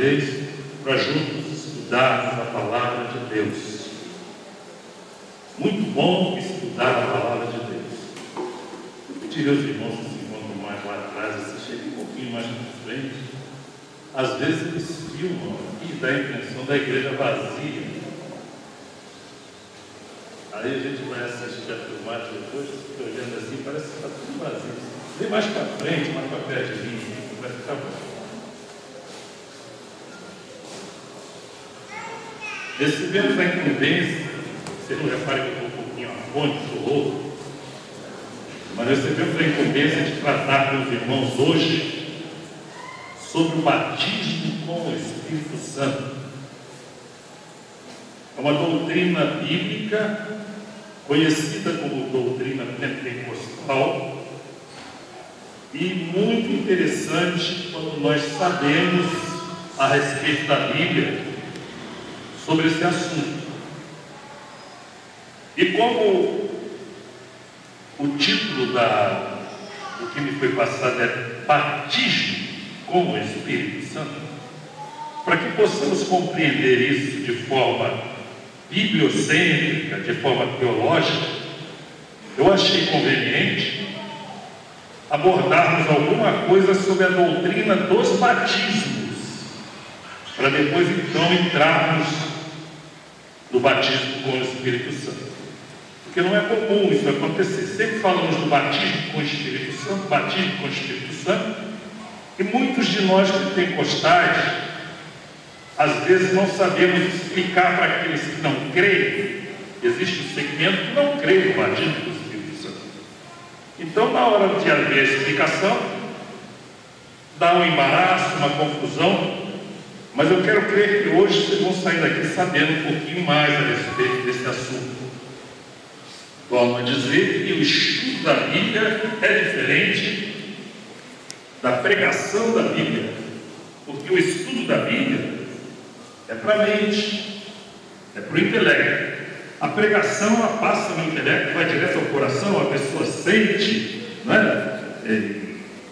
vez para juntos estudarmos a Palavra de Deus. Muito bom estudar a Palavra de Deus. Eu pedi aos irmãos que se encontram mais lá atrás, você chega um pouquinho mais na frente. Às vezes eles filmam e dá a impressão da igreja vazia. Aí a gente vai assistir a filmagem depois, fica olhando assim, parece que está tudo vazio. Vem mais para frente, mais para perto de mim, vai ficar bom. Recebemos a incumbência, você não repare que eu estou um pouquinho afônico, sou louco, mas recebemos a incumbência de tratar com os irmãos hoje sobre o batismo com o Espírito Santo. É uma doutrina bíblica, conhecida como doutrina pentecostal, e muito interessante quando nós sabemos a respeito da Bíblia sobre esse assunto. E como o título do que me foi passado é Batismo com o Espírito Santo, para que possamos compreender isso de forma bibliocêntrica, de forma teológica, eu achei conveniente abordarmos alguma coisa sobre a doutrina dos batismos, para depois então entrarmos no batismo com o Espírito Santo. Porque não é comum isso acontecer. Sempre falamos do batismo com o Espírito Santo, batismo com o Espírito Santo, e muitos de nós pentecostais às vezes não sabemos explicar para aqueles que não creem. Existe um segmento que não crê no batismo do Espírito Santo. Então, na hora de haver a explicação, dá um embaraço, uma confusão, mas eu quero crer que hoje vocês vão sair daqui sabendo um pouquinho mais a respeito desse assunto. Torno a dizer que o estudo da Bíblia é diferente da pregação da Bíblia, porque o estudo da Bíblia é para a mente, é para o intelecto. A pregação, ela passa no intelecto, vai direto ao coração, a pessoa sente, não é?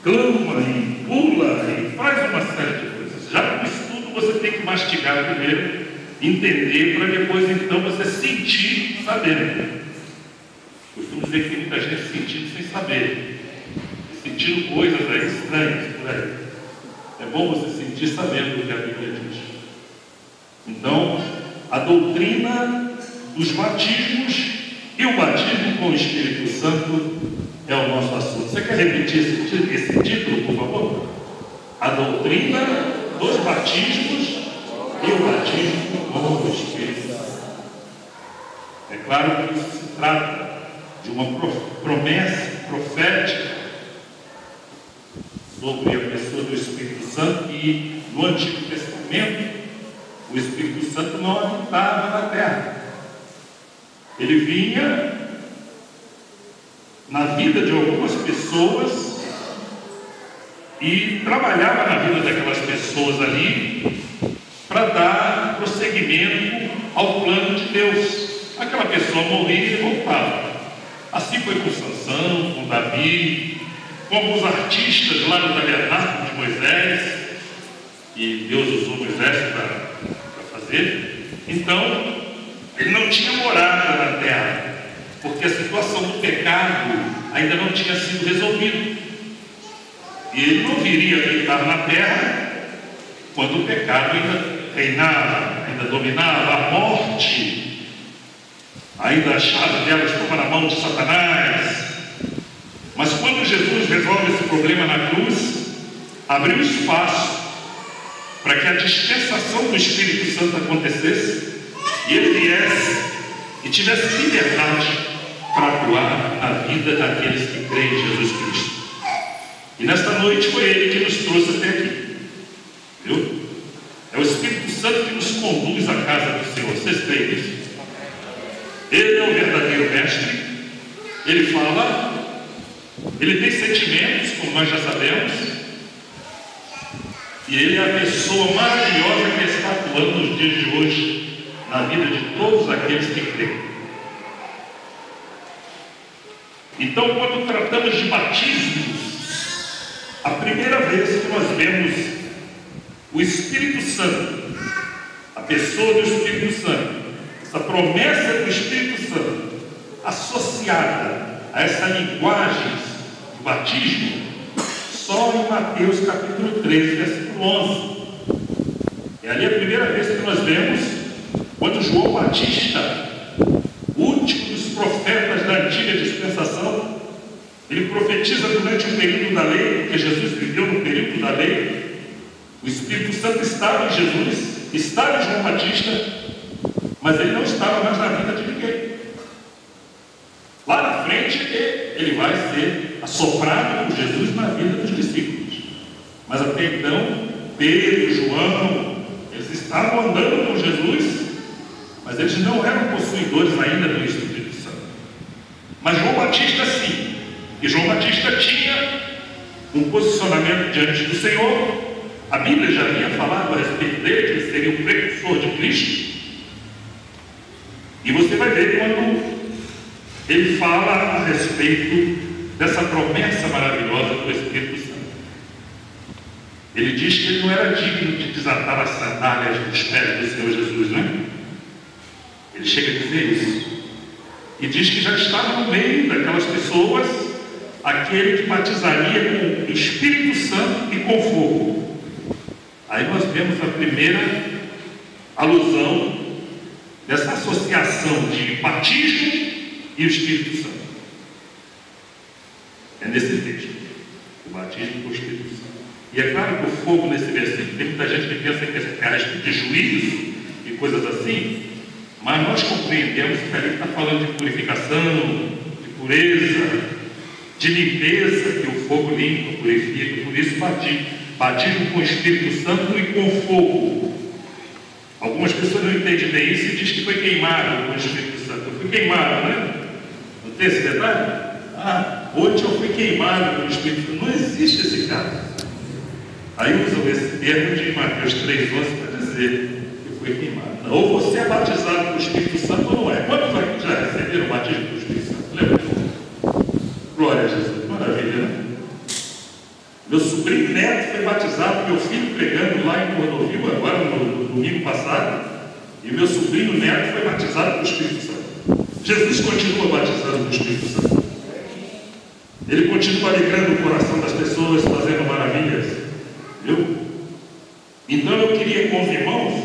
Clama e pula e faz uma série de coisas. Já no estudo você tem que mastigar primeiro, entender, para depois então você sentir, saber. Costumo dizer que tem muita gente sentindo sem saber, sentindo coisas aí estranhas por aí. É bom você sentir sabendo o que a Bíblia diz. Então, a doutrina dos batismos e o batismo com o Espírito Santo é o nosso assunto. Você quer repetir esse título, por favor? A doutrina dos batismos e o batismo com o Espírito Santo. É claro que isso se trata de uma promessa profética sobre a pessoa do Espírito Santo, e no Antigo Testamento o Espírito Santo não habitava na terra. Ele vinha na vida de algumas pessoas e trabalhava na vida daquelas pessoas ali para dar prosseguimento ao plano de Deus. Aquela pessoa morria e voltava. Assim foi com Sansão, com Davi, com alguns artistas lá no tabernáculo de Moisés, e Deus usou Moisés para fazer. Então, ele não tinha morada na terra, porque a situação do pecado ainda não tinha sido resolvida. E ele não viria habitar na terra quando o pecado ainda reinava, ainda dominava, a morte, ainda a chave dela estava na mão de Satanás. Mas quando Jesus resolve esse problema na cruz, abriu espaço para que a dispensação do Espírito Santo acontecesse e ele viesse e tivesse liberdade para atuar na vida daqueles que creem em Jesus Cristo. E nesta noite foi ele que nos trouxe até aqui, viu? É o Espírito Santo que nos conduz à casa do Senhor. Vocês creem nisso? Ele é o verdadeiro mestre. Ele fala, ele tem sentimentos, como nós já sabemos, e ele é a pessoa maravilhosa que está atuando nos dias de hoje na vida de todos aqueles que creem. Então, quando tratamos de batismos, a primeira vez que nós vemos o Espírito Santo, a pessoa do Espírito Santo, essa promessa do Espírito Santo, associada a essa linguagem do batismo, só em Mateus capítulo 13, versículo 11. É ali a primeira vez que nós vemos quando João Batista, último dos profetas da antiga dispensação, ele profetiza durante o período da lei, porque Jesus viveu no período da lei. O Espírito Santo estava em Jesus, estava em João Batista, mas ele não estava mais na vida de ninguém. Lá na frente, ele vai ser assoprado por Jesus na vida dos discípulos. Mas até então, Pedro, João, eles estavam andando com Jesus, mas eles não eram possuidores ainda do Espírito Santo. Mas João Batista sim. E João Batista tinha um posicionamento diante do Senhor. A Bíblia já havia falado a respeito dele, que ele seria o precursor de Cristo. E você vai ver quando ele fala a respeito dessa promessa maravilhosa do Espírito Santo. Ele diz que ele não era digno de desatar as sandálias dos pés do Senhor Jesus, né? Ele chega a dizer isso. E diz que já estava no meio daquelas pessoas aquele que batizaria com Espírito Santo e com fogo. Aí nós vemos a primeira alusão dessa associação de batismo e o Espírito Santo. É nesse texto, o batismo com o Espírito Santo. E é claro que o fogo nesse versículo, tem muita gente que pensa que é a respeito de juízo e coisas assim, mas nós compreendemos que ali está falando de purificação, de pureza, de limpeza, que o fogo limpa, purifica. Por isso batismo com o Espírito Santo e com fogo. Algumas pessoas não entendem bem isso e dizem que foi queimado com o Espírito Santo. Eu fui queimado, né? Não tem esse detalhe? Hoje eu fui queimado com o Espírito Santo. Não existe esse caso. Aí usam esse termo de Mateus 3,11 para dizer que foi queimado. Não, ou você é batizado com o Espírito Santo ou não é. Quantos aqui já receberam o batismo com o Espírito Santo? Lembra? Glória a Jesus, maravilha, né? Meu sobrinho neto foi batizado, meu filho pregando lá em Cordovil, agora no domingo passado, e meu sobrinho neto foi batizado com o Espírito Santo. Jesus continua batizando com o Espírito Santo. Ele continua alegrando o coração das pessoas, fazendo maravilhas. Viu? Então eu queria com os irmãos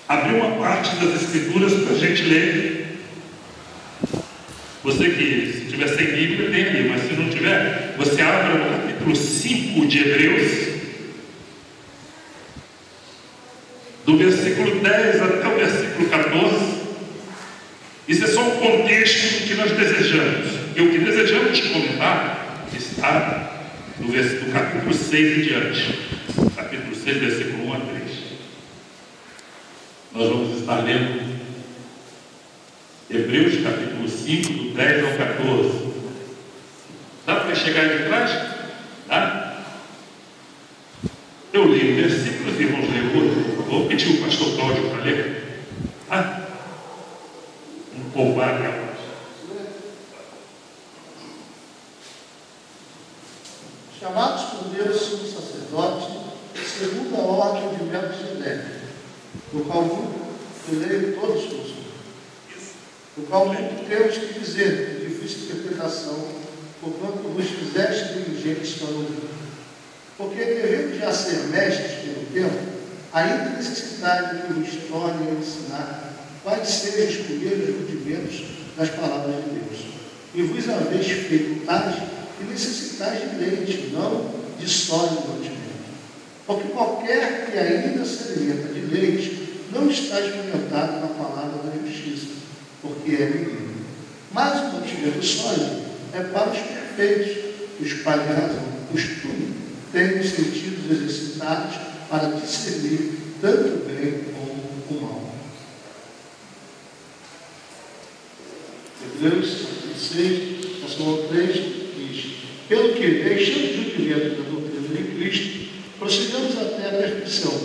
abrir uma parte das Escrituras para a gente ler. Você que, se tiver sem Bíblia, tem ali, mas se não tiver, você abre no capítulo 5 de Hebreus, do versículo 10 até o versículo 14. Isso é só um contexto do que nós desejamos. E o que desejamos comentar está do capítulo 6 em diante. Capítulo 6, versículo 1 a 3. Nós vamos estar lendo Hebreus capítulo 5, do 10 ao 14. Dá para chegar aí de trás? Dá? Eu leio versículos, irmãos, leio outro. Vou pedir o pastor Cláudio para ler. Um pouco mais. Chamados por Deus como sacerdote, segundo a ordem de Melquisedeque, do qual eu leio todos os outros. Do qual muito temos que dizer, de difícil interpretação, porquanto vos fizeste diligentes para ouvir. Porque devendo já ser mestres pelo tempo, ainda necessidade que vos torne a ensinar quais sejam os primeiros rudimentos das palavras de Deus. E vos haveis feito tais que necessitais de leite, não de sólido mantimento. Porque qualquer que ainda se alimenta de leite não está experimentado na palavra da justiça, porque é menino. Mas o mantimento sólido é para os perfeitos, os quais de razão, costume, têm os sentidos exercitados para discernir tanto o bem como o mal. Hebreus 6, versículo 3 diz: pelo que, deixando o julgamento da doutrina de Cristo, prossigamos até a perfeição,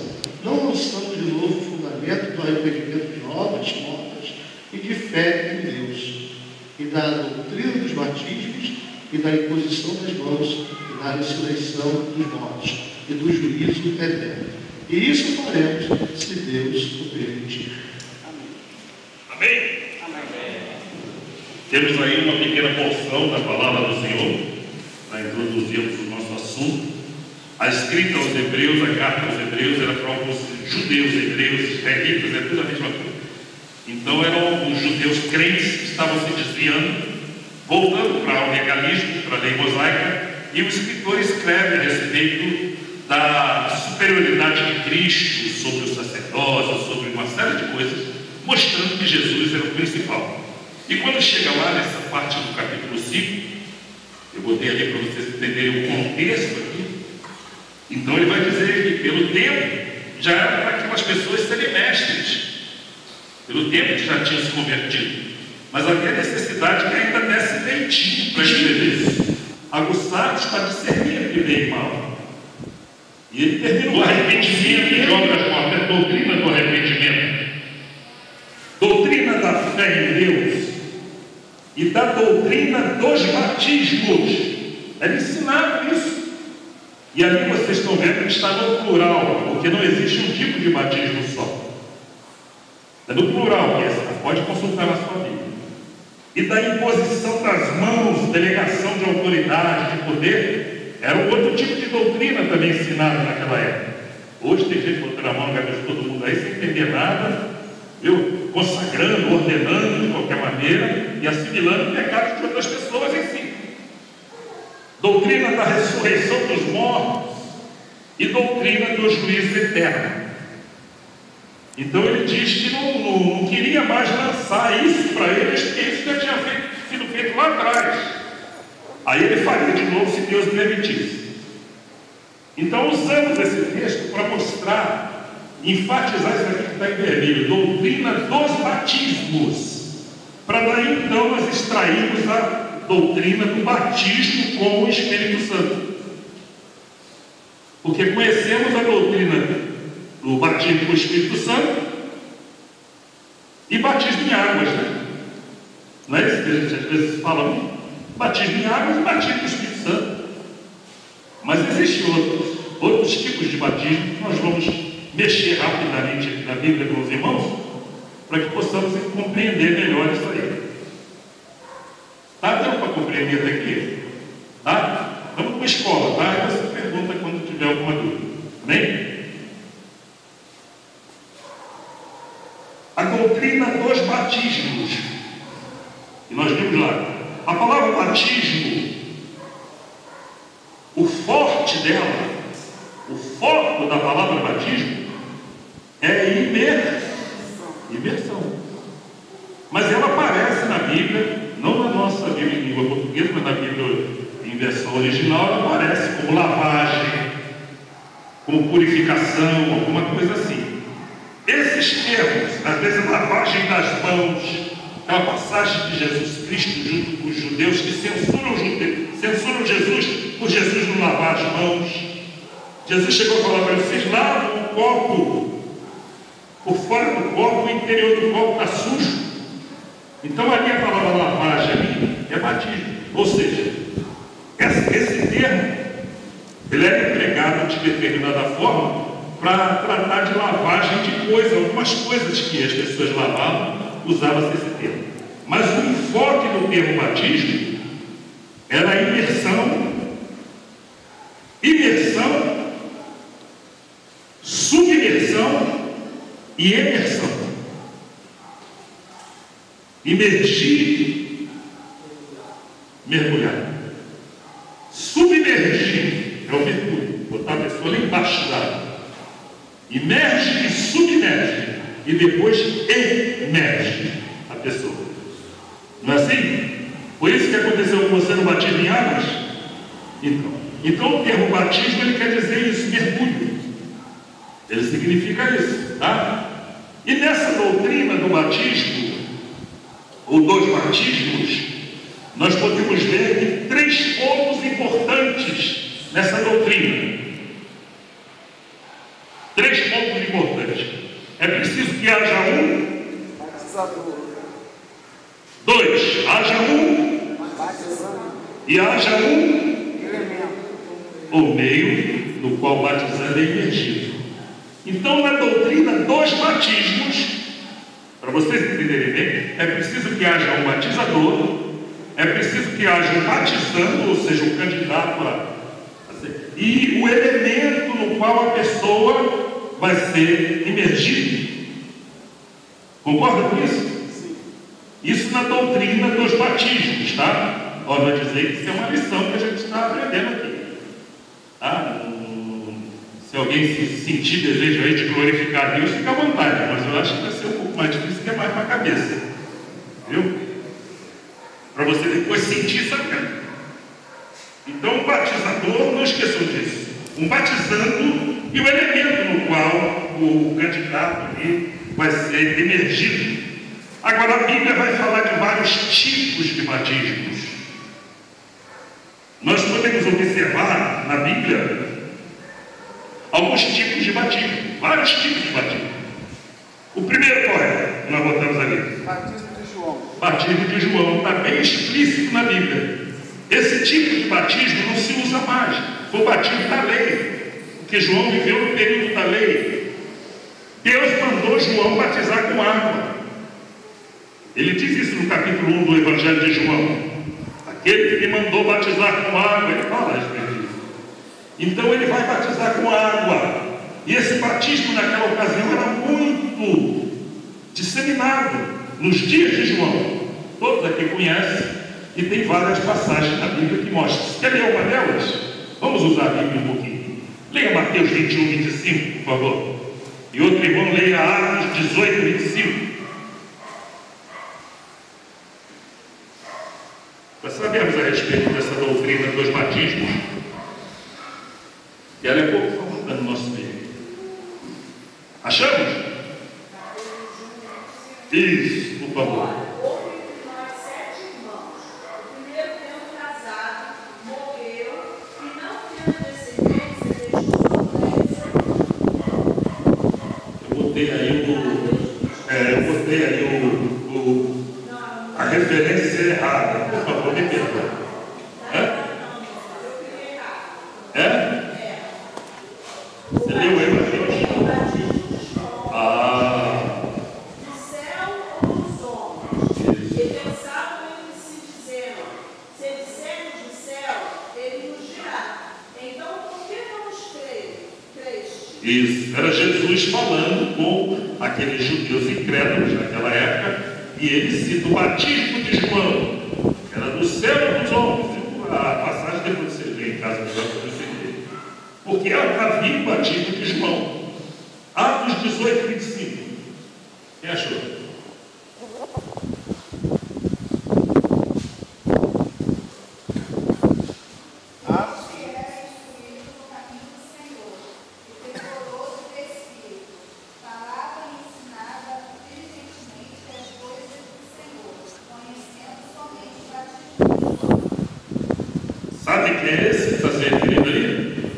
não lançando de novo o fundamento do arrependimento de obras mortas e de fé em Deus, e da doutrina dos batismos, e da imposição das mãos, e da ressurreição dos mortos. e do juízo eterno. E isso faremos se Deus o permitir. Amém? Amém. Temos aí uma pequena porção da palavra do Senhor para introduzirmos o nosso assunto. A escrita aos Hebreus, a carta aos Hebreus, era para os judeus, hebreus, israelitas, é tudo a mesma coisa. Então eram os judeus crentes que estavam se desviando, voltando para o legalismo, para a lei mosaica, e o escritor escreve a respeito da superioridade de Cristo sobre os sacerdotes, sobre uma série de coisas, mostrando que Jesus era o principal. E quando chega lá nessa parte do capítulo 5, eu botei ali para vocês entenderem o contexto aqui. Então ele vai dizer que pelo tempo já era para aquelas pessoas serem mestres, pelo tempo que já tinham se convertido, mas havia necessidade que ainda desse leitinho para escrever, aguçados para discernir entre bem e mal. E ele termina o arrependimento e joga as portas, a doutrina do arrependimento, doutrina da fé em Deus e da doutrina dos batismos. Era ensinado isso. E ali vocês estão vendo que está no plural, porque não existe um tipo de batismo só. É no plural, que é, pode consultar na sua Bíblia. E da imposição das mãos, delegação de autoridade, de poder, era um outro tipo de doutrina também ensinada naquela época. Hoje tem gente botando a mão na cabeça de todo mundo aí sem entender nada, viu? Consagrando, ordenando de qualquer maneira e assimilando pecados de outras pessoas em si. Doutrina da ressurreição dos mortos e doutrina do juízo eterno. Então ele diz que não queria mais lançar isso para eles, porque isso já tinha sido feito lá atrás. Aí ele faria de novo se Deus permitisse. Então usamos esse texto para mostrar, enfatizar isso aqui que está em vermelho, doutrina dos batismos, para daí então nós extrairmos a doutrina do batismo com o Espírito Santo. Porque conhecemos a doutrina do batismo com o Espírito Santo e batismo em águas, né? Não é isso que a gente às vezes fala? Batismo em águas e batismo com o Espírito Santo. Mas existem outros tipos de batismo que nós vamos mexer rapidamente aqui na Bíblia com os irmãos, para que possamos compreender melhor isso aí. Tá? Deu para compreender até aqui? Tá? Vamos para a escola, tá? Aí você pergunta quando tiver alguma dúvida. Amém? A doutrina dos batismos. E nós vimos lá. A palavra batismo, o forte dela, o foco da palavra batismo é imersão. Mas ela aparece na Bíblia, não na nossa Bíblia em língua portuguesa, mas na Bíblia em versão original, ela aparece como lavagem, como purificação, alguma coisa assim. Esses termos, às vezes lavagem das mãos, aquela passagem de Jesus Cristo junto com os judeus que censuram Jesus por Jesus não lavar as mãos. Jesus chegou a falar para eles: vocês lavam o copo, por fora do copo, o interior do copo está sujo. Então ali a palavra lavagem ali é batismo. Ou seja, esse termo ele era empregado de determinada forma para tratar de lavagem de coisas, algumas coisas que as pessoas lavavam, usava-se esse termo. Mas o enfoque do termo batismo era a imersão, submersão e emersão. Imergir, mergulhar. Submergir é o mergulho, botar a pessoa lá embaixo da água. Imerge e submerge, e depois emerge a pessoa. Não é assim? Foi isso que aconteceu com você no batismo em águas? Então o termo batismo ele quer dizer isso, mergulho. Ele significa isso, tá? E nessa doutrina do batismo, ou dos batismos, nós podemos ver 3 pontos importantes nessa doutrina. 3 pontos importantes. É preciso que haja um batizador. 2, haja um e haja um elemento, o meio no qual batizando é imergido. Então, na doutrina dos batismos, para vocês entenderem bem, é preciso que haja um batizador, é preciso que haja um batizando, ou seja, um candidato e o elemento no qual a pessoa vai ser imergida. Concorda com isso? Sim. Isso na doutrina dos batismos, tá? Ó, vai dizer que isso é uma lição que a gente está aprendendo aqui. Tá? Se alguém se sentir desejo aí de glorificar Deus, fica à vontade, mas eu acho que vai ser um pouco mais difícil, que é mais para a cabeça. Viu? Para você depois sentir sabendo. Então, o batizador, não esqueçam disso. Um batizando e o elemento no qual o candidato ali vai ser emergido. Agora, a Bíblia vai falar de vários tipos de batismos. Nós podemos observar na Bíblia alguns tipos de batismo, vários tipos de batismo. O primeiro qual é? Nós botamos ali. Batismo de João. Batismo de João, está bem explícito na Bíblia. Esse tipo de batismo não se usa mais. Foi o batismo da lei, porque João viveu no período da lei. Deus mandou João batizar com água. Ele diz isso no capítulo 1 do Evangelho de João. Aquele que me mandou batizar com água, ele fala a respeito disso. Então ele vai batizar com água. E esse batismo naquela ocasião era muito disseminado nos dias de João. Todos aqui conhecem. E tem várias passagens na Bíblia que mostram. Você quer ler uma delas? Vamos usar a Bíblia um pouquinho. Leia Mateus 21, 25, por favor. E outro irmão leia Atos 18, 25. Nós sabemos a respeito dessa doutrina dos batismos. E ela é pouco famosa no nosso meio. Achamos? Isso, por favor. Eu botei aí a referência errada. Por favor, me perdoe. Você leu aí, Mateus? Do céu ou dos homens? E pensavam eles se dizendo: se dissermos do céu, ele nos dirá: então por que não nos creste? Isso, era Jesus falando com aqueles judeus incrédulos naquela época, e ele cita o batismo de João, que era do céu ou dos homens. A passagem depois você lê em casa melhor para você entender. Porque havia o batismo de João. Atos 18, 25. Quem achou? Sabe quem é esse que está se referindo ali?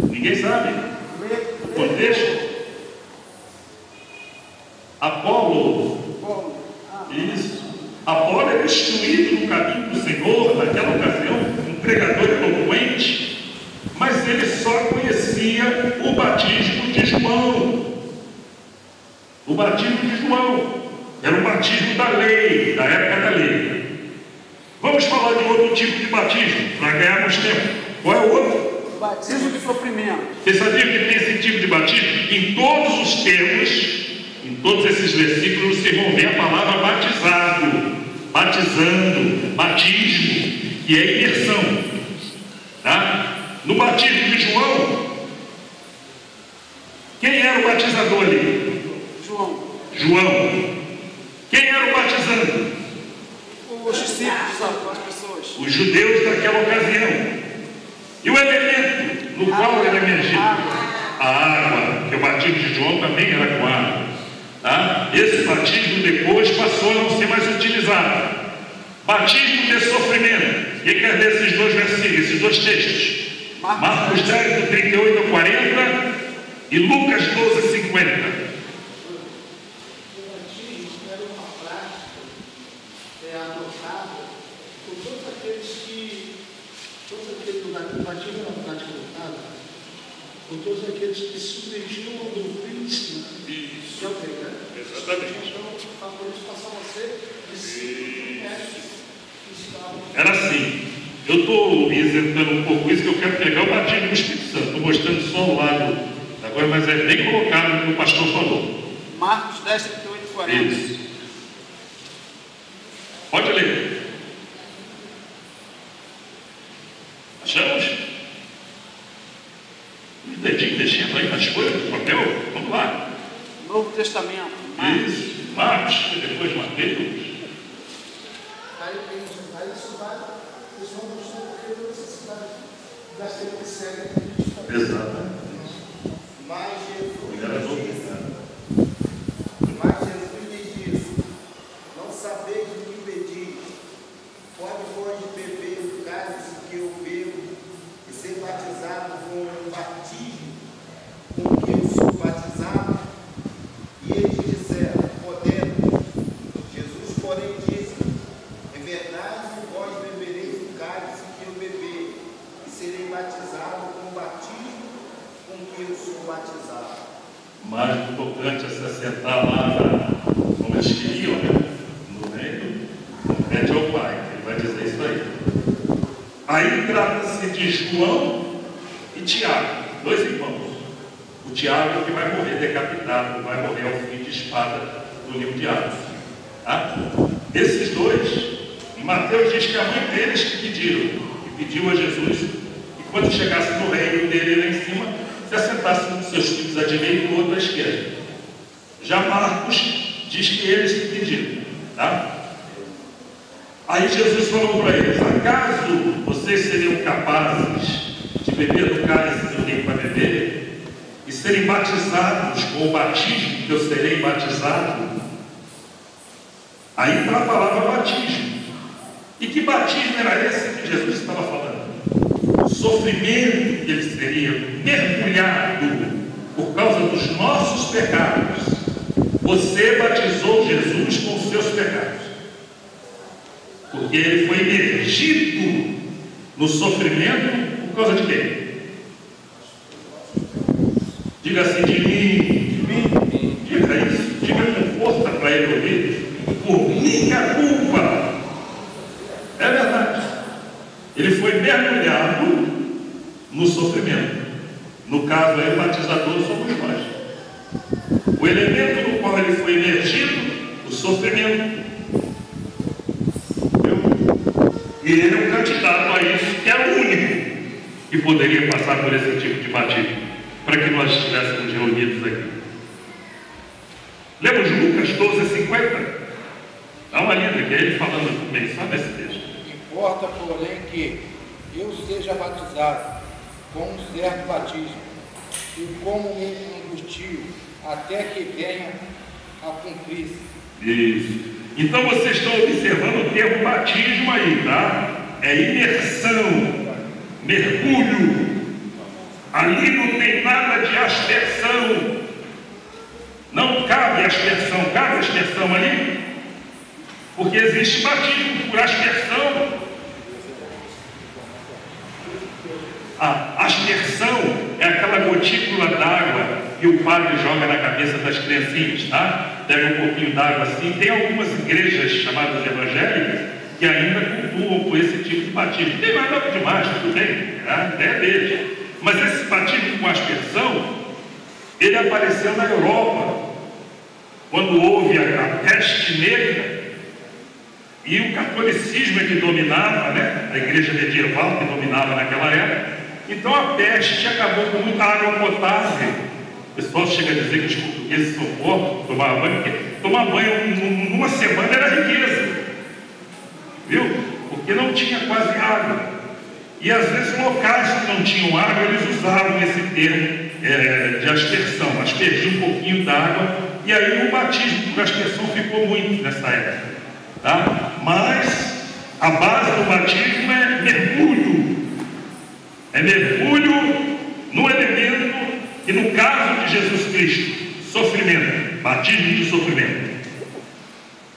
Ninguém sabe? O contexto? Apolo. Isso. Apolo era instruído no caminho do Senhor, naquela ocasião, um pregador eloquente, mas ele só conhecia o batismo de João. O batismo de João era o batismo da lei, da época da lei. Vamos falar de outro tipo de batismo, para ganharmos tempo. Qual é o outro? Batismo de sofrimento. Você sabia que tem esse tipo de batismo? Em todos os termos, em todos esses versículos, vocês vão ver a palavra batizado, batizando, batismo, que é imersão. Tá? No batismo de João, quem era o batizador ali? João. Quem era o batizando? Os discípulos, as pessoas. Os judeus daquela ocasião. E o elemento no qual era emergido? A água, porque o batismo de João também era com água. Tá? Esse batismo depois passou a não ser mais utilizado. Batismo de sofrimento. Quem quer ler esses dois versículos, esses dois textos? Marcos 10, do 38 ao 40 e Lucas 12, 50. Adotada por todos aqueles que o batismo São todos aqueles que submetiam ao doutrina ensina. Isso. Que é o que, né? Exatamente. Então, por isso passavam a ser discípulos que estavam. Era assim. Eu estou isentando um pouco isso, que eu quero pegar o batismo do Espírito Santo. Estou mostrando só o lado da coisa, mas é bem colocado no que o pastor falou. Marcos 10, 38 e 40. Isso. Pode ler. Achamos? Os dedinhos mexendo aí nas coisas do papel? Vamos lá. Novo Testamento. Marcos. Isso. Marcos, depois Mateus. Aí isso vai, eles vão mostrar porque a necessidade daquele que segue. Exatamente. Mas Obrigado. Jesus lhe disse: não sabeis o que pedis. Pode, pois, beber o cálice que eu bebo e ser batizado com o batismo com que eu sou batizado? E eles disseram: podemos. Jesus, porém, disse: em verdade, vós bebereis o cálice que eu beber e serei batizado com o batismo com que eu sou batizado. Mais importante é se assentar lá, como eles queriam, né? No reino, pede ao Pai, que ele vai dizer isso aí. Aí trata-se de João e Tiago, dois irmãos. O Tiago é o que vai morrer decapitado, vai morrer ao fim de espada no livro de Atos. Tá? Esses dois, em Mateus diz que a mãe deles que pediu a Jesus, que quando chegasse no reino dele lá em cima, se assentasse com seus filhos à direita e o outro à esquerda. Já Marcos diz que eles que pediram. Tá? Aí Jesus falou para eles: acaso vocês seriam capazes de beber do cálice que eu tenho para beber e serem batizados com o batismo que eu serei batizado? Aí está a palavra batismo. E que batismo era esse que Jesus estava falando? O sofrimento que ele seria mergulhado por causa dos nossos pecados. Você batizou Jesus com os seus pecados, porque ele foi imergido no sofrimento por causa de quem? Diga assim: de mim. Diga isso, diga com força para ele ouvir. Por minha culpa. É verdade. Ele foi mergulhado no sofrimento. No caso aí, o batizador somos nós. O elemento no qual ele foi imergido, o sofrimento. E ele é um candidato a isso, que é o único que poderia passar por esse tipo de batismo, para que nós estivéssemos reunidos aqui. Lemos Lucas 12:50? Dá uma lida, que é ele falando também, só nesse texto. Importa, porém, que eu seja batizado com um certo batismo, e como me angustio, até que venha a cumprir-se. Isso. Então vocês estão observando o termo batismo aí, tá? É imersão, mergulho. Ali não tem nada de aspersão. Não cabe aspersão. Cabe aspersão ali? Porque existe batismo por aspersão. A aspersão é aquela gotícula d'água que o padre joga na cabeça das criancinhas, tá? Pega um pouquinho d'água assim. Tem algumas igrejas chamadas evangélicas que ainda cultuam com esse tipo de batismo. Não tem nada demais, tudo bem, tá? É deles. Mas esse batismo com aspersão, ele apareceu na Europa, quando houve a peste negra, e o catolicismo é que dominava, né? A igreja medieval que dominava naquela época. Então a peste acabou com muita água potável. O pessoal chega a dizer que os portugueses são porcos, tomar banho, porque tomar banho numa semana era riqueza, viu? Porque não tinha quase água. E às vezes locais que não tinham água, eles usavam esse termo de aspersão, aspergir um pouquinho d'água, e aí o batismo por aspersão ficou muito nessa época, tá? Mas a base do batismo é mergulho. É mergulho no elemento, e no caso de Jesus Cristo, sofrimento, batismo de sofrimento.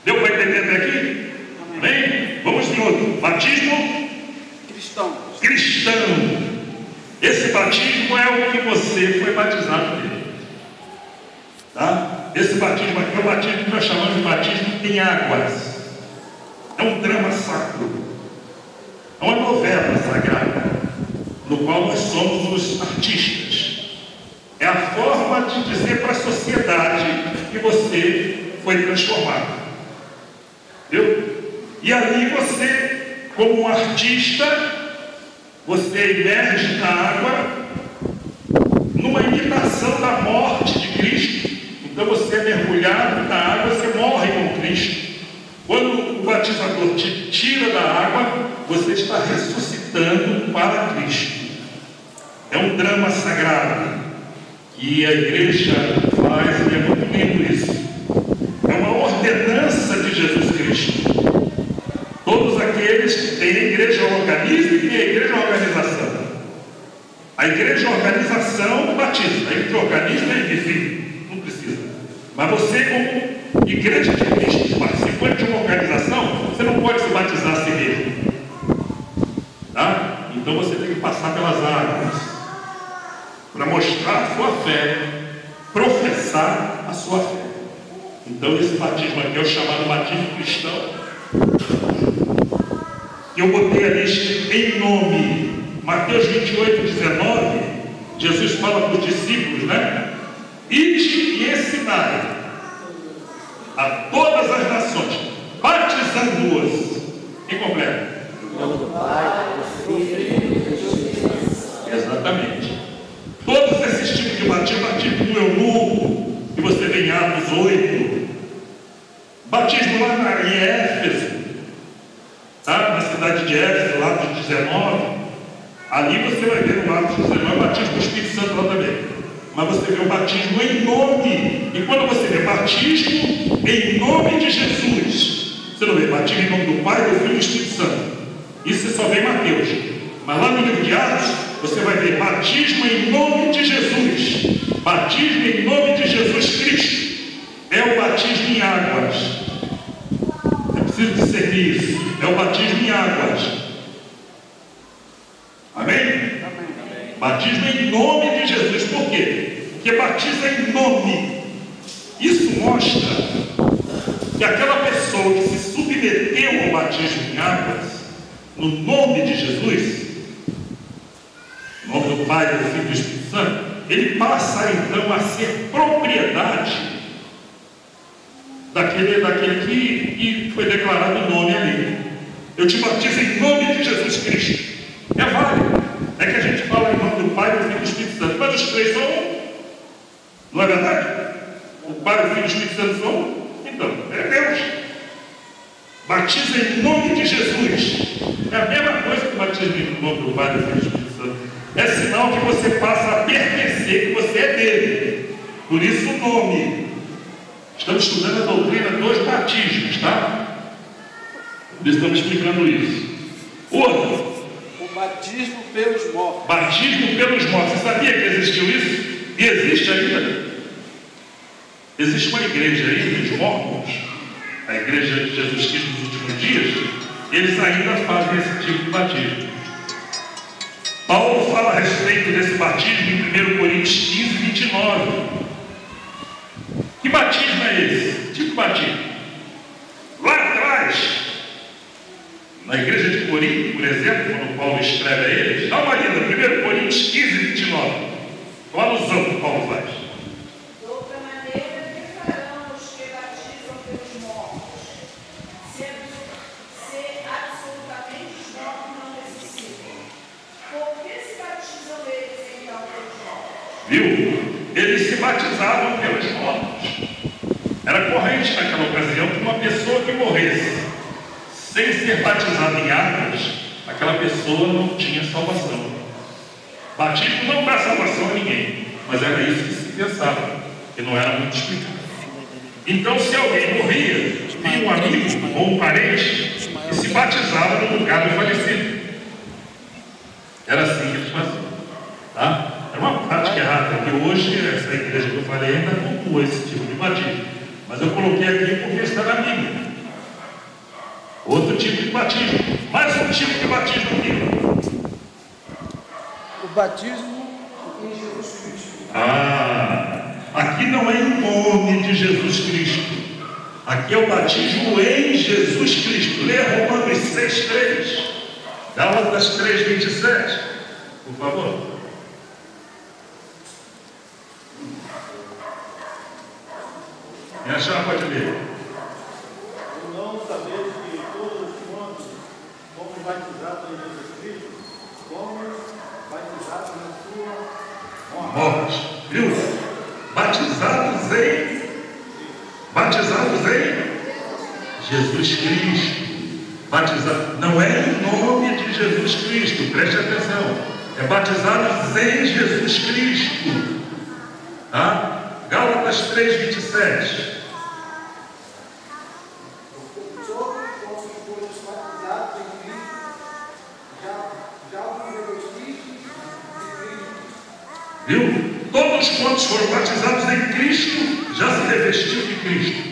Deu para entender até aqui? Amém? Vamos em outro. Batismo Cristão. cristão. Esse batismo é o que você foi batizado nele. Tá? Esse batismo aqui é o batismo que nós chamamos de batismo em águas. É um drama sacro. É uma novela sagrada, no qual nós somos os artistas. É a forma de dizer para a sociedade que você foi transformado. Entendeu? E ali você, como um artista, você emerge na água numa imitação da morte de Cristo. Então você é mergulhado na água, você morre com Cristo. Quando o batizador te tira da água, você está ressuscitando para Cristo. É um drama sagrado que a igreja faz, e é muito lindo isso. É uma ordenança de Jesus Cristo. Todos aqueles que têm a igreja organiza e têm a igreja organização. A igreja organização batiza, a igreja organismo é enfim, não precisa. Mas você, como igreja de Cristo, participante de uma organização, você não pode se batizar a si mesmo. Tá? Então você tem que passar pelas águas para mostrar a sua fé, professar a sua fé. Então esse batismo aqui é o chamado batismo cristão. Eu botei ali em nome. Mateus 28, 19, Jesus fala para os discípulos, né? Ide e ensinai a todas as nações, batizando-os. Quem completa? Em nome do Pai, do Filho e do Espírito Santo. Exatamente. Todos esses tipos de batismo do eunuco, que você vê em Atos 8, batismo lá em Éfeso, tá? Na cidade de Éfeso, lá Atos 19, ali você vai ver no Atos 19 o batismo do Espírito Santo lá também. Mas você vê o batismo em nome. E quando você vê batismo em nome de Jesus, você não vê batismo em nome do Pai, do Filho e do Espírito Santo. Isso você só vê em Mateus. Mas lá no livro de Atos, você vai ver batismo em nome de Jesus. Batismo em nome de Jesus Cristo. É o batismo em águas. É preciso discernir isso. É o batismo em águas. Amém? Amém. Batismo em nome de Jesus. Por quê? Porque batiza em nome. Isso mostra que aquela pessoa que se submeteu ao batismo em águas, no nome de Jesus, no nome do Pai, do Filho e do Espírito Santo, ele passa então a ser propriedade daquele que foi declarado o nome ali. Eu te batizo em nome de Jesus Cristo. É válido. É que a gente fala em nome do Pai, do Filho e do Espírito Santo, mas os três são um. Não é verdade? O Pai, o Filho e o Espírito Santo são um. Então, é Deus. Batiza em nome de Jesus. É a mesma coisa que batismo em nome do Pai, do Filho e do Espírito Santo. É sinal que você passa a pertencer, que você é dele. Por isso o nome. Estamos estudando a doutrina dos batismos, tá? Por isso estamos explicando isso. Outro. O batismo pelos mortos. Batismo pelos mortos. Você sabia que existiu isso? E existe ainda. Existe uma igreja aí dos mormons, a igreja de Jesus Cristo nos últimos dias. Eles ainda fazem esse tipo de batismo. Paulo fala a respeito desse batismo em 1 Coríntios 15, 29. Que batismo é esse? Tipo de batismo. Lá atrás, na igreja de Corinto, por exemplo, quando Paulo escreve a eles, dá uma lida, 1 Coríntios 15, 29. Qual a alusão que Paulo faz? De outra maneira, que farão os que batizam pelos mortos? Se absolutamente os mortos não ressuscitam. Por que se batizam eles então pelos mortos? Viu? Eles se batizavam pelos mortos. Era corrente naquela ocasião que uma pessoa que morresse sem ser batizada em águas, aquela pessoa não tinha salvação. Batismo não dá salvação a ninguém, mas era isso que se pensava, que não era muito explicado. Então, se alguém morria, vinha um amigo ou um parente e se batizava no lugar do falecido. Era assim que eles faziam. Tá? Era uma prática errada, que hoje essa igreja que eu falei ainda cultua esse tipo de batismo. Mas eu coloquei aqui porque está na Bíblia. Outro tipo de batismo. Mais um tipo de batismo aqui. O batismo em Jesus Aqui não é em nome de Jesus Cristo. Aqui é o batismo em Jesus Cristo. Leia Romanos 6,3. Gálatas 3,27. Por favor. Quem achar pode ler. Não sabeis que todos quantos fomos batizados em Jesus Cristo, fomos batizados na sua Morte. Viu? Batizados em Jesus Cristo. Batizado não é em nome de Jesus Cristo, preste atenção. É batizados em Jesus Cristo. Tá? Gálatas 3,27. Viu? Todos quantos foram batizados em Cristo, já se revestiu de Cristo.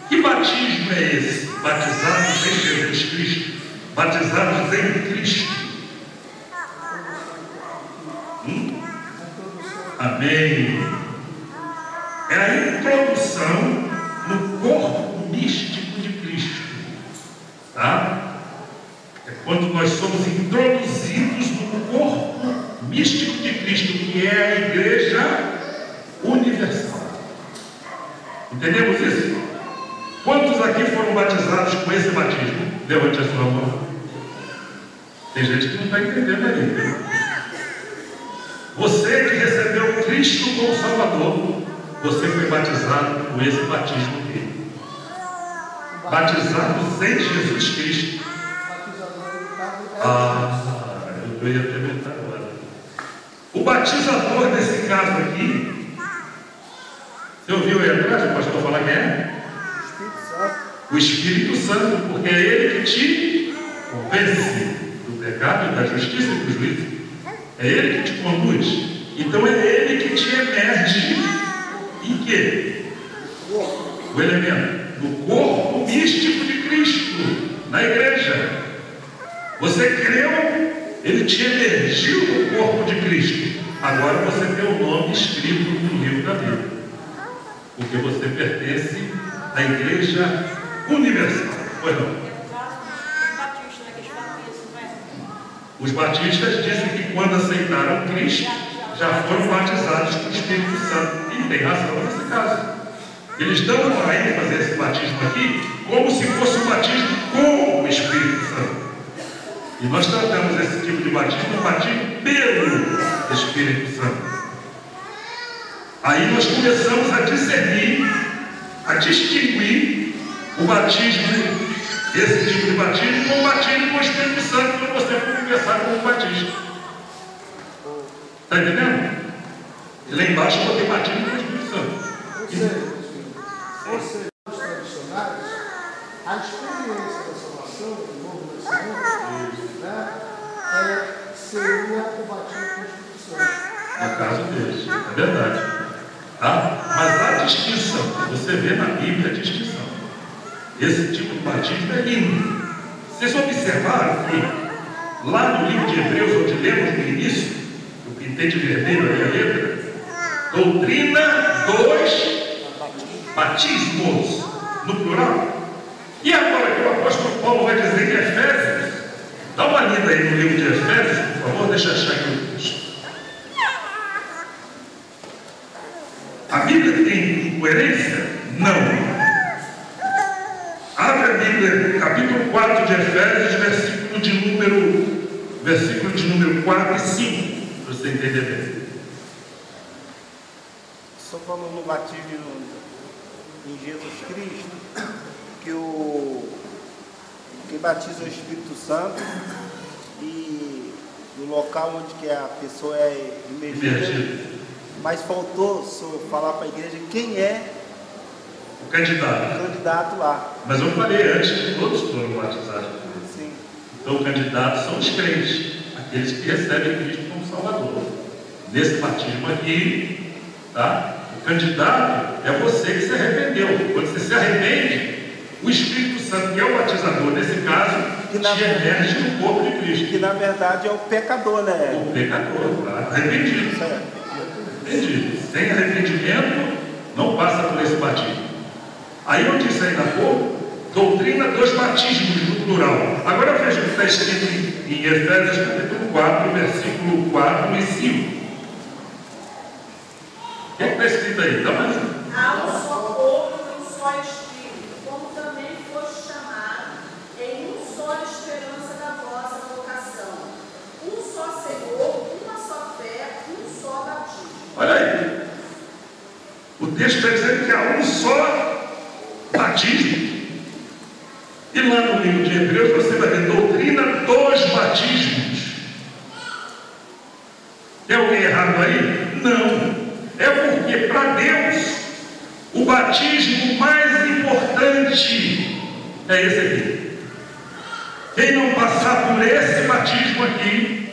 Que batismo é esse? Batizados em Jesus Cristo. Batizados em Cristo. Amém. É a introdução no corpo místico de Cristo. Tá? É quando nós somos introduzidos no corpo místico de Cristo, que é a Igreja Universal. Entendemos isso? Quantos aqui foram batizados com esse batismo? Levante a sua mão. Tem gente que não está entendendo aí. Você que recebeu Cristo como Salvador, você foi batizado com esse batismo aqui. Batizados em Jesus Cristo. Eu ia perguntar agora. O batizador desse caso aqui, você ouviu aí atrás o pastor falar quem é? O Espírito Santo, porque é ele que te convence do pecado, da justiça e do juízo. É ele que te conduz. Então é ele que te emerge em quê? O elemento do corpo místico de Cristo na igreja. Você creu, ele te emergiu no corpo de Cristo. Agora você tem o nome escrito no livro da Bíblia, porque você pertence à Igreja Universal. Pois não? Os batistas dizem que quando aceitaram Cristo, já foram batizados com o Espírito Santo. E tem razão nesse caso. Eles dão para ele fazer esse batismo aqui como se fosse um batismo com o Espírito Santo. E nós tratamos esse tipo de batismo, um batismo pelo Espírito Santo. Aí nós começamos a discernir, a distinguir o batismo, esse tipo de batismo, com o batismo com o Espírito Santo, quando você for conversar com o batismo. Está entendendo? E lá embaixo eu botei batismo com o Espírito Santo. Ou seja, os tradicionais, a experiência da salvação, do novo nascimento, seria o batismo com o Espírito Santo. No caso deles, é verdade. Tá? Mas a distinção, você vê na Bíblia a distinção. Esse tipo de batismo é lindo. Vocês observaram que lá no livro de Hebreus, onde lemos no início, eu pintei de vermelho ali a letra, doutrina dos batismos, no plural. E agora que o apóstolo Paulo vai dizer em Efésios, dá uma lida aí no livro de Efésios, por favor, deixa eu achar aqui o texto. A Bíblia tem incoerência? Não. Abre a Bíblia, capítulo 4 de Efésios, versículo de número 4 e 5, para você entender bem. Só falando no batismo em Jesus Cristo, que batiza o Espírito Santo e no local onde que a pessoa é imergida. Mas faltou falar para a igreja quem é o candidato lá. Mas eu falei antes que todos foram batizados. Sim. Então o candidato são os crentes, aqueles que recebem Cristo como Salvador. Nesse batismo aqui, tá? O candidato é você que se arrependeu. Quando você se arrepende, o Espírito Santo, que é o batizador, nesse caso, te emerge no corpo de Cristo. Que na verdade é o pecador, né? O pecador, tá? Arrependido. Arrependido. Sem arrependimento, não passa por esse batismo. Aí eu disse ainda há pouco, doutrina dos batismos no plural. Agora veja o que está escrito em Efésios capítulo 4, versículo 4 e 5. O que está escrito aí? Dá mais um. Há um só corpo e um só Espírito, como também foste chamado, em um só esperança da vossa vocação. Um só Senhor, uma só fé, um só batismo. Olha aí. O texto está dizendo que há um só batismo. E lá no livro de Hebreus você vai ver doutrina dos batismos. Tem alguém errado aí? Não. É porque para Deus o batismo mais importante é esse aqui. Quem não passar por esse batismo aqui,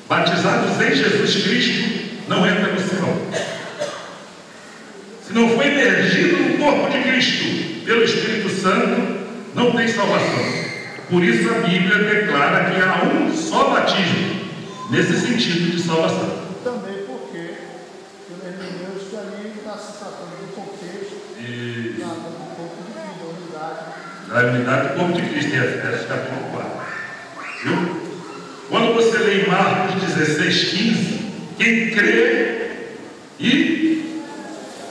batizados em Jesus Cristo, não entra no céu. Se não foi emergido no corpo de Cristo pelo Espírito Santo, não tem salvação. Por isso a Bíblia declara que há um só batismo, nesse sentido de salvação. Também porque o hermenêutico está ali, está se tratando do contexto, do corpo de Cristo, da unidade do corpo de Cristo, em Efésios capítulo 4. Viu? Quando você lê em Marcos 16:15, quem crê e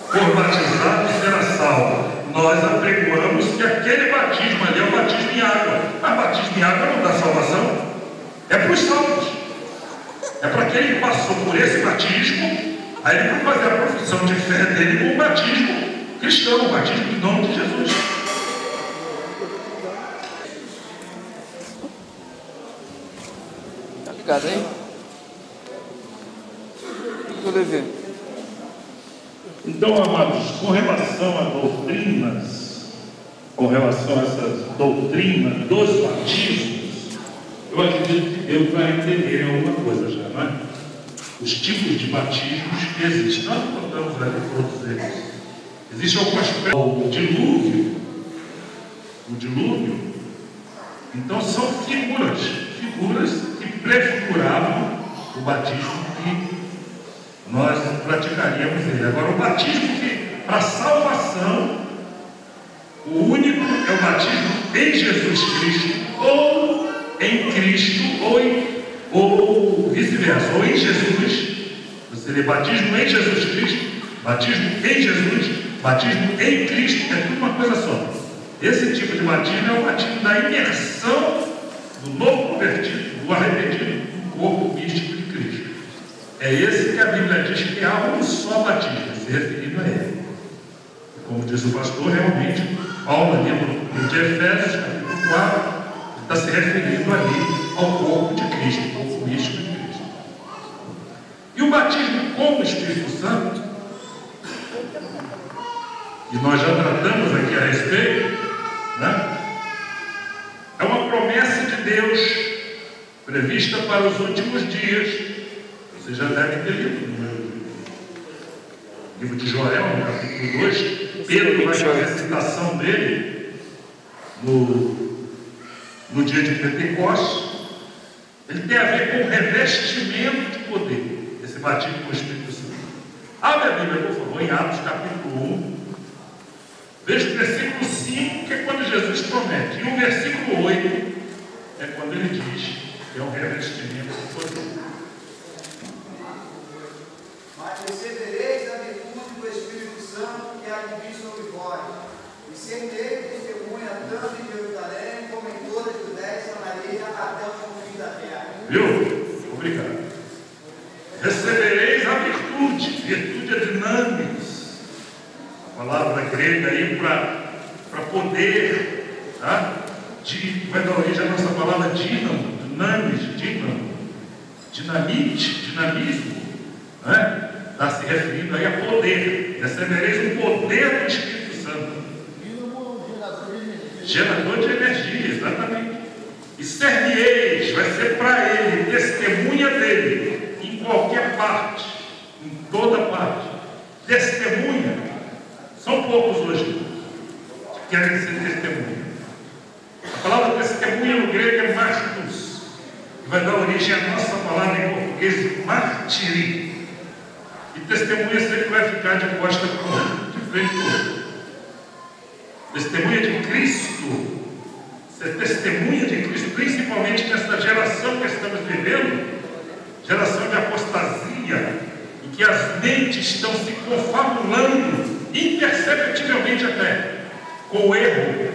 for batizado será salvo. Nós apregoamos que aquele batismo ali é o batismo em água. Mas batismo em água não dá salvação. É para os salvos. É para quem passou por esse batismo, aí ele vai fazer a profissão de fé dele com o batismo cristão, o batismo em nome de Jesus. Tá ligado aí? O que eu levei? Então, amados, com relação a doutrinas, com relação a essas doutrinas dos batismos, eu acredito que Deus vai entender alguma coisa já, não é? Os tipos de batismos que existem. Nós não contamos ali todos eles. Existem algumas o dilúvio. Então são figuras que prefiguravam o batismo que nós praticaríamos ele. Agora, o batismo que, para salvação, o único é o batismo em Jesus Cristo, ou em Cristo, ou vice-versa, ou em Jesus. Você lê batismo em Jesus Cristo, batismo em Jesus, batismo em Cristo, é tudo uma coisa só. Esse tipo de batismo é o batismo da imersão do novo convertido, do arrependido, no corpo místico de Cristo. É esse que a Bíblia diz que há um só batismo, se referindo a ele. Como diz o pastor, realmente, Paulo, ali no livro de Efésios, capítulo 4, está se referindo ali ao corpo de Cristo, o corpo místico de Cristo. E o batismo com o Espírito Santo, que nós já tratamos aqui a respeito, né? É uma promessa de Deus prevista para os últimos dias. Vocês já devem ter lido no livro de Joel, no capítulo 2. Pedro vai fazer a citação dele no dia de Pentecostes. Ele tem a ver com o revestimento de poder, esse batismo com o Espírito Santo. Abre a Bíblia, por favor, em Atos capítulo 1. Veja o versículo 5, que é quando Jesus promete. E o versículo 8 é quando ele diz que é um revestimento de poder. Mas recebereis a virtude do Espírito Santo que há de vir sobre vós, e serei testemunha tanto em Jerusalém como em toda a Judéia e Samaria até o fim da terra. Viu? Obrigado. Recebereis a virtude é dinamis. A palavra grega aí para poder, tá? Vai dar origem à nossa palavra dínamo, dinamite, dinamismo, né? Está se referindo aí a poder. Recebereis o poder do Espírito Santo. Gerador de energia, exatamente. E ser-me-eis, vai ser para ele, testemunha dele, em qualquer parte, em toda parte. Testemunha. São poucos hoje que querem ser testemunha. A palavra testemunha no grego é martus, que vai dar origem à nossa palavra em português, martiri. E testemunha sempre vai ficar de costa para o outro, de crente. Testemunha de Cristo. Ser testemunha de Cristo, principalmente nessa geração que estamos vivendo, geração de apostasia, em que as mentes estão se confabulando, imperceptivelmente até, com o erro.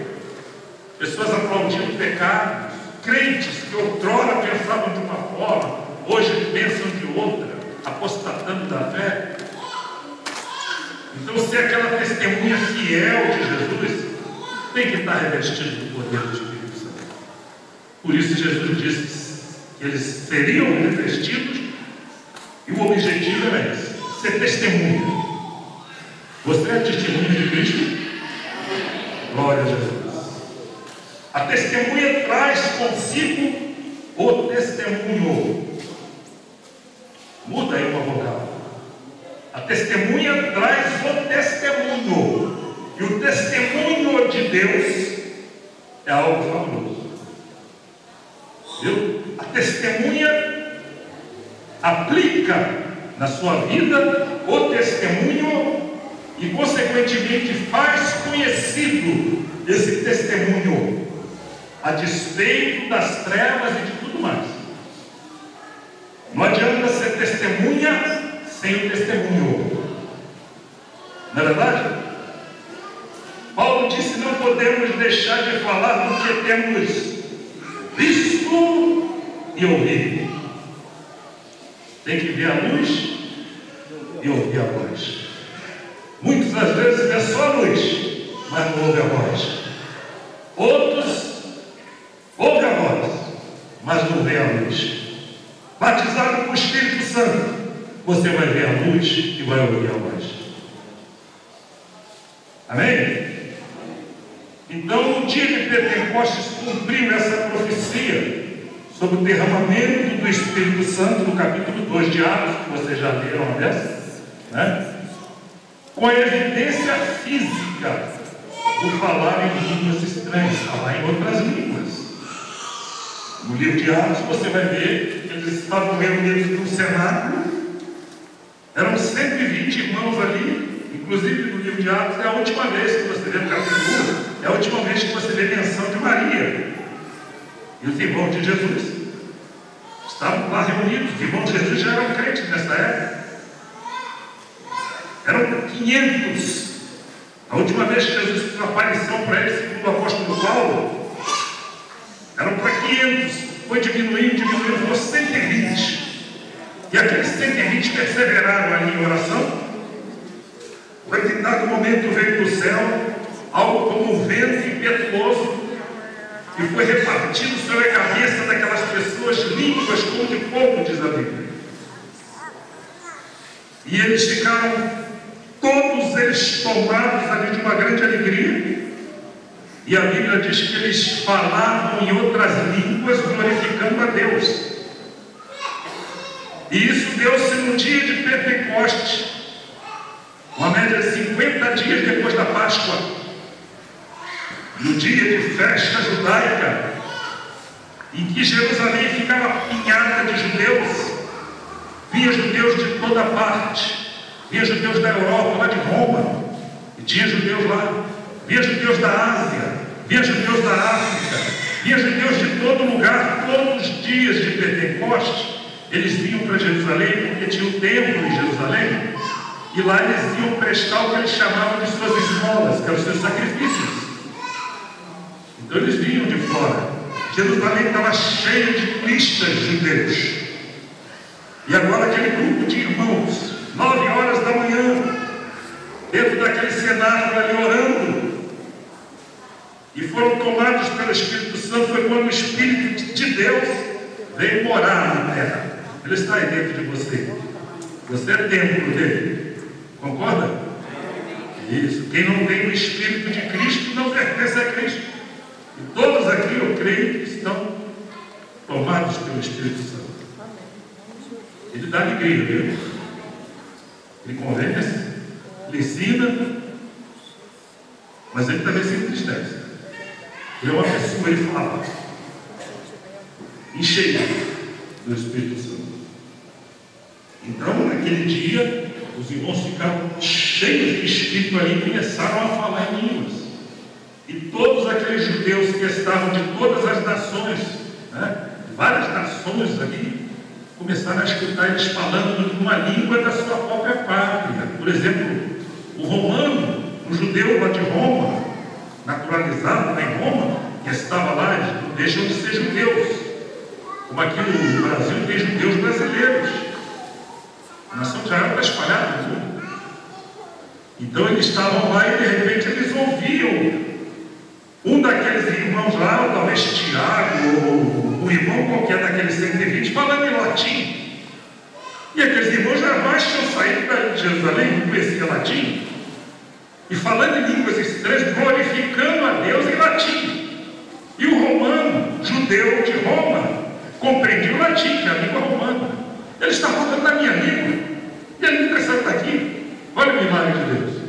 Pessoas aplaudindo pecados, crentes que outrora pensavam de uma forma, hoje pensam de outra, apostatando da fé. Então, ser aquela testemunha fiel de Jesus, tem que estar revestido do poder do Espírito Santo. Por isso Jesus disse que eles seriam revestidos, e o objetivo era esse: ser testemunha. Você é testemunha de Cristo? Glória a Jesus. A testemunha traz consigo o testemunho. Muda aí uma vogal. A testemunha traz o testemunho. E o testemunho de Deus é algo fabuloso. Viu? A testemunha aplica na sua vida o testemunho e, consequentemente, faz conhecido esse testemunho, a despeito das trevas e de tudo mais. Não adianta ser testemunha sem o testemunho. Não é verdade? Paulo disse: não podemos deixar de falar do que temos visto e ouvido. Tem que ver a luz e ouvir a voz. Muitas das vezes é só a luz, mas não ouve a voz. Outros ouvem a voz, mas não vê a luz. Batizado com o Espírito Santo, você vai ver a luz e vai ouvir a voz. Amém? Então, no dia de Pentecostes, cumpriu essa profecia sobre o derramamento do Espírito Santo, no capítulo 2 de Atos, que vocês já leram uma dessas, né? Com a evidência física do falar em línguas estranhas, falar em outras línguas. No livro de Atos, você vai ver que eles estavam reunidos no cenáculo, eram 120 irmãos ali. Inclusive, no livro de Atos, é a última vez que você vê no capítulo 1, é a última vez que você vê menção de Maria e os irmãos de Jesus. Estavam lá reunidos. Os irmãos de Jesus já eram crentes nessa época. Eram 500. A última vez que Jesus fez uma aparição para eles, segundo o apóstolo Paulo, eram para 500. Foi diminuindo, ficou 120. E aqueles 120 perseveraram ali em oração. Foi que em dado momento veio do céu algo como um vento impetuoso e foi repartido sobre a cabeça daquelas pessoas línguas como de fogo, diz a Bíblia. E eles ficaram, todos eles tomados ali de uma grande alegria. E a Bíblia diz que eles falavam em outras línguas, glorificando a Deus. E isso deu-se no dia de Pentecostes, uma média de 50 dias depois da Páscoa, no dia de festa judaica, em que Jerusalém ficava apinhada de judeus. Vinha judeus de toda parte, vinha judeus da Europa, lá de Roma, e tinha judeus lá, vinha judeus da Ásia, vinha judeus da África, vinha judeus de todo lugar. Todos os dias de Pentecostes eles vinham para Jerusalém, porque tinha o templo em Jerusalém, e lá eles iam prestar o que eles chamavam de suas esmolas, que eram os seus sacrifícios. Então eles vinham de fora. Jerusalém estava cheio de turistas judeus. E agora aquele grupo de irmãos, 9 horas da manhã, dentro daquele cenário ali orando, e foram tomados pelo Espírito Santo. Foi quando o Espírito de Deus veio morar na terra. Ele está aí dentro de você. Você é templo dele. Concorda? Isso. Quem não tem o Espírito de Cristo não pertence a Cristo. E todos aqui, eu creio, que estão tomados pelo Espírito Santo. Ele dá alegria, viu? Ele convence, ele ensina, mas ele também se entristece. Ele é uma pessoa, ele fala, encheio do Espírito Santo. Então, naquele dia, os irmãos ficaram cheios de espírito ali e começaram a falar em línguas. E todos aqueles judeus que estavam de todas as nações, né, várias nações ali, começaram a escutar eles falando numa língua da sua própria pátria. Por exemplo, o romano, o judeu lá de Roma, naturalizado lá em Roma, que estava lá, eles não deixam de ser judeus. Como aqui no Brasil tem judeus brasileiros. A nação de Israel está espalhada no mundo. Então eles estavam lá e de repente eles ouviam um daqueles irmãos lá, ou talvez Tiago, ou um irmão qualquer daqueles 120, falando em latim. E aqueles irmãos jamais tinham saído de Jerusalém, não conheciam latim, e falando em línguas estranhas, glorificando a Deus em latim. E o romano, judeu de Roma, compreendia o latim, que é a língua romana. Ele está falando na minha língua, e ele nunca saiu daqui. Olha o milagre de Deus.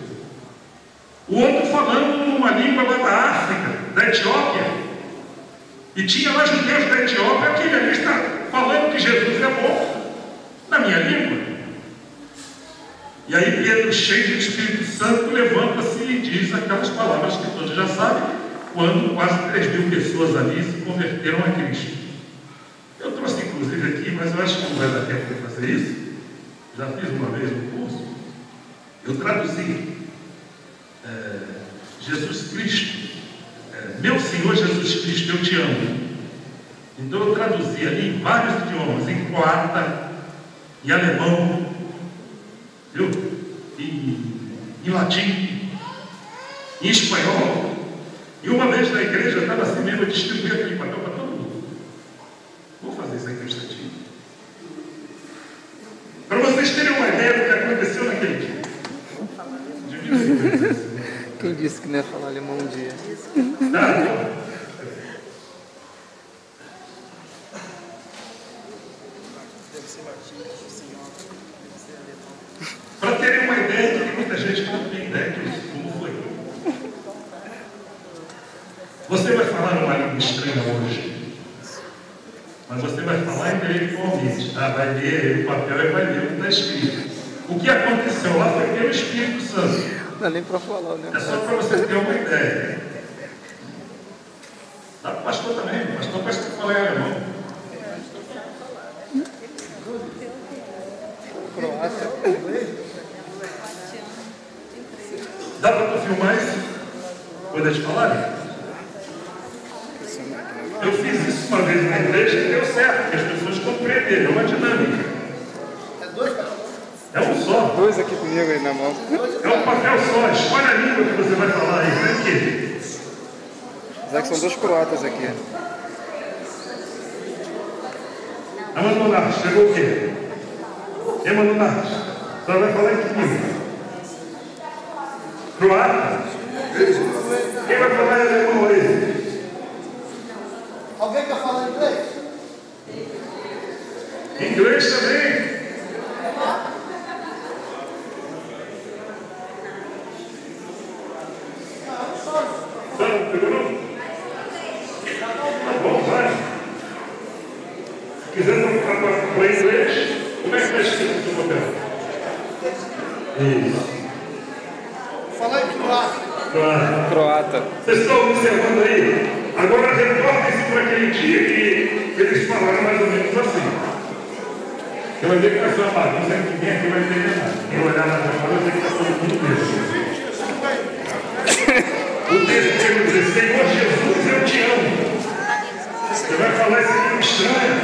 O outro falando numa língua lá da África, da Etiópia, e tinha lá judeus da Etiópia, aquele ali está falando que Jesus é bom, na minha língua. E aí Pedro, cheio do Espírito Santo, levanta-se e diz aquelas palavras que todos já sabem, quando quase 3.000 pessoas ali se converteram a Cristo. Eu trouxe inclusive aqui, mas eu acho que não vai dar tempo de fazer isso. Já fiz uma vez no curso. Eu traduzi Jesus Cristo, meu Senhor Jesus Cristo, eu te amo. Então eu traduzi ali em vários idiomas, em croata, em alemão, viu? Em latim, em espanhol. E uma vez na igreja eu estava assim mesmo, eu distribuí aquele papel para todo mundo. Vou fazer isso aqui um instantinho. Para vocês terem uma ideia do que aconteceu naquele dia. Quem disse que não ia falar alemão um dia? Para terem uma ideia de que muita gente não tem ideia disso, como foi. Você vai falar uma língua estranha hoje, mas você vai falar intelectualmente, tá? Vai ler o papel e vai ler o que está escrito. O que aconteceu lá foi pelo Espírito Santo. Não dá nem para falar, né? É só para você ter uma ideia. Dá para o pastor também. O pastor parece que fala em alemão. Croácia. Dá para tu filmar isso? Quando eles falarem? Eu fiz isso uma vez na igreja e deu certo, porque as pessoas compreenderam. É uma dinâmica. É um só. Dois aqui comigo aí na mão. É um papel só. Escolhe a língua que você vai falar aí. Vem aqui. Já que são dois croatas aqui. Emanuel, chegou o quê? Emanuel, a senhora vai falar em que língua? Croata? Quem vai falar em alemão aí? Alguém quer falar inglês? Inglês também? Não, pegou não? Tá bom, vai. Se quiser trocar para inglês, como é que está escrito no seu papel? Isso. Fala em croata. Claro. Croata. Vocês estão observando aí? Agora reportem-se para aquele dia que eles falaram mais ou menos assim. Você vai ver que vai ser uma bagunça que ninguém aqui vai entender nada. Quem olhar na minha fala, vai ter que estar todo mundo mesmo. O texto quer dizer, Senhor Jesus, eu te amo. Você vai falar esse livro estranho.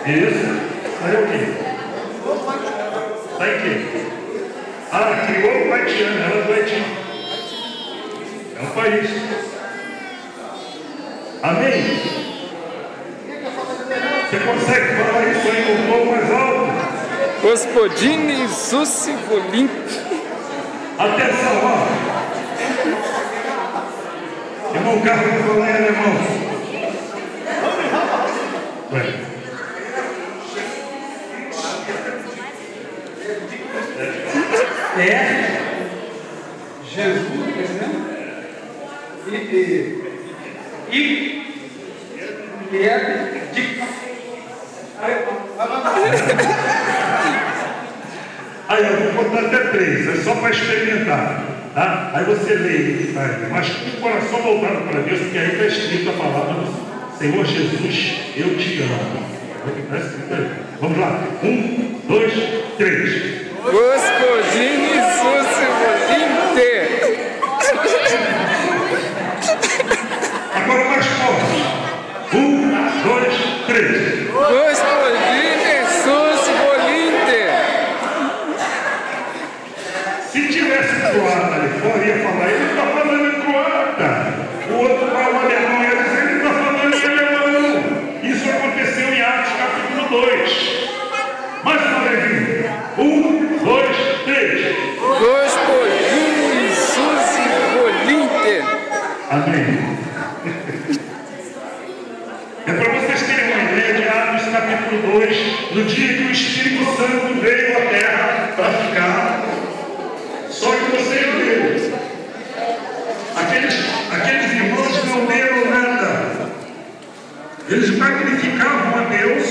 Isso. Aí o quê? Está em quê? Ah, criou o haitiano, ela é do Haiti. É um país. Amém? Você consegue falar isso aí um pouco mais alto? Gospodine Susivolin. Atenção, ó. Irmão Carlos vai falar em alemão. Jesus, né? Aí eu vou botar até 3, é só para experimentar. Tá? Aí você lê, mas com o coração voltado para Deus, porque aí está escrito a palavra do Senhor Jesus, eu te amo. Vamos lá, 1, 2, 3. Gospodin Isus Volinte. Agora mais forte. 1, 2, 3. Gospodin Isus Volinte. Se tivesse croata ali fora, ia falar, ele está falando em croata. O outro para o alemão ia dizer, ele está falando em alemão. Isso aconteceu em Atos capítulo 2. Mais uma vez. 1, 2, 3. Gospodin Isus Volinte. Amém. É para vocês terem uma ideia de Atos capítulo 2, no dia que o Espírito Santo veio à terra para ficar. Só que vocês viram, aqueles irmãos não leram nada. Eles magnificavam a Deus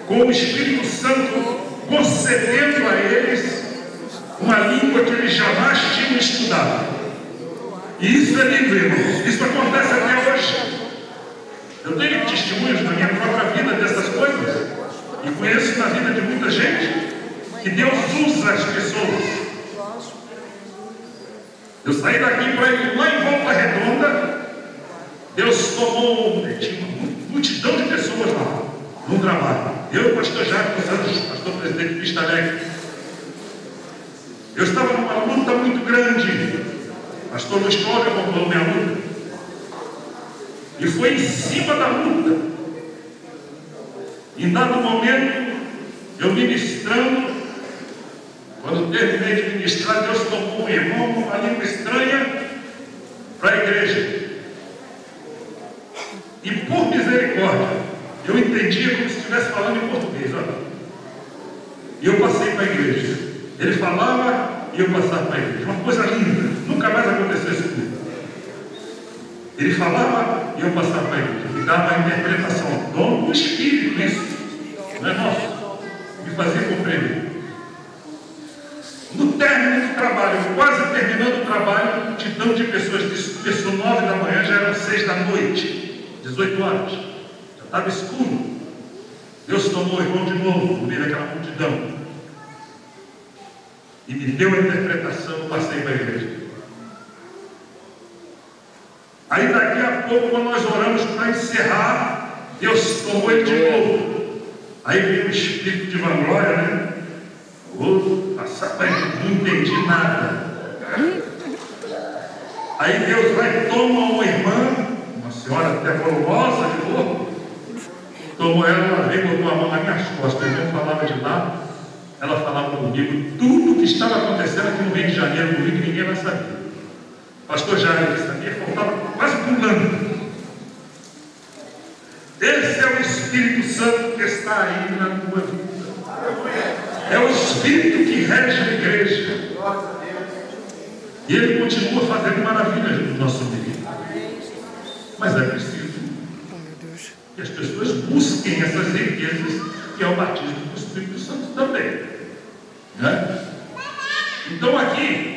com o Espírito Santo concedendo a eles uma língua que eles jamais tinham estudado. E isso é lindo, irmãos. Isso acontece até hoje. Eu tenho testemunhos na minha própria vida dessas coisas. E conheço na vida de muita gente que Deus usa as pessoas. Eu saí daqui para ir lá em Volta Redonda. Deus tomou, tinha uma multidão de pessoas lá, num trabalho. Eu, pastor Jacques dos Anjos, pastor presidente Vista Alegre. Eu estava numa luta muito grande. Pastor Luiz Cláudio acompanhou minha luta. E foi em cima da luta. Em dado momento, eu ministrando, quando terminei de ministrar, Deus tomou um irmão com uma língua estranha para a igreja. E por misericórdia, eu entendia como se estivesse falando em português. Olha. E eu passei para a igreja. Ele falava e eu passava para a igreja. Uma coisa linda. Nunca mais aconteceu isso comigo. Ele falava e eu passava para a igreja. Me dava a interpretação. Dono do Espírito, isso. Não é nosso. Me fazia compreender. No término do trabalho, quase terminando o trabalho, multidão de pessoas, começou 9 da manhã, já eram 6 da noite, 18 horas, já estava escuro. Deus tomou o irmão de novo, no meio daquela multidão, e me deu a interpretação, eu passei para a igreja. Aí daqui a pouco, quando nós oramos para encerrar, Deus tomou ele de novo. Aí veio o espírito de vanglória, né? Vou passar para ele, não entendi nada. Aí Deus vai e toma uma irmã, uma senhora até volumosa de novo, tomou ela veio e botou a mão nas minhas costas. Eu não falava de nada, ela falava comigo tudo o que estava acontecendo aqui no Rio de Janeiro, comigo, que ninguém vai saber. Pastor Jair sabia, faltava quase pulando. Esse é o Espírito Santo que está aí na tua vida. É o Espírito que rege a igreja. E ele continua fazendo maravilhas no nosso meio. Mas é preciso que as pessoas busquem essas riquezas, que é o batismo do Espírito Santo também. Né? Então aqui,